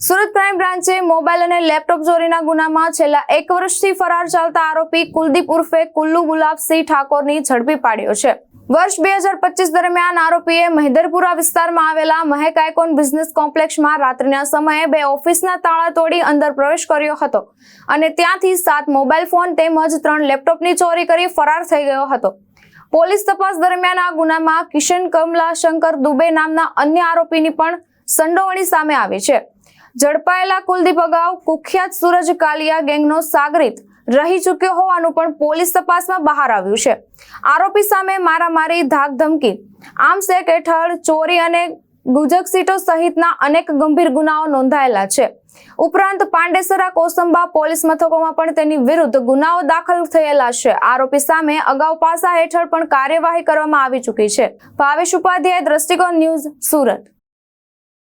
Surat crime બ્રાન્ચે mobile અને laptop ચોરીના ગુનામાં છેલ્લા 1 વર્ષથી ફરાર ચાલતા આરોપી કુલદીપ ઉર્ફે કુલ્લુ ગુલાબસિંહ ઠાકોરની ઝડપી પાડ્યો છે। વર્ષ 2025 દરમિયાન આરોપીએ મહેદરપુરા વિસ્તારમાં આવેલા મહેક આઇકોન બિઝનેસ કોમ્પ્લેક્સમાં રાત્રિના સમયે 2 ઓફિસના તાળા તોડી અંદર પ્રવેશ કર્યો હતો અને ત્યાંથી 7 મોબાઈલ ફોન તેમજ 3 લેપટોપની ચોરી કરી ફરાર થઈ ગયો હતો। પોલીસ તપાસ દરમિયાન આ ગુનામાં કિશન કમલાશંકર દુબે નામના અન્ય આરોપીની પણ સંડોવણી સામે આવી છે। ઝડપાયેલા કુલદીપ અગાઉ કુખ્યાત સૂરજ કાલિયા ગેંગનો સાગરીત રહી ચૂક્યો હોવાનું પણ પોલીસ તપાસમાં બહાર આવ્યું છે। આરોપી સામે મારામારી, ધાક ધમકી, આર્મ્સ એક્ટ હેઠળ ચોરી અને ગુજકસીટો સહિતના અનેક ગંભીર ગુનાઓ નોંધાયેલા છે। ઉપરાંત પાંડેસરા, કોસંબા પોલીસ મથકોમાં પણ તેની વિરુદ્ધ ગુનાઓ દાખલ થયેલા છે। આરોપી સામે અગાઉ પાસા હેઠળ પણ કાર્યવાહી કરવામાં આવી ચૂકી છે। ભાવેશ ઉપાધ્યાય, દ્રષ્ટિકોણ ન્યૂઝ, સુરત।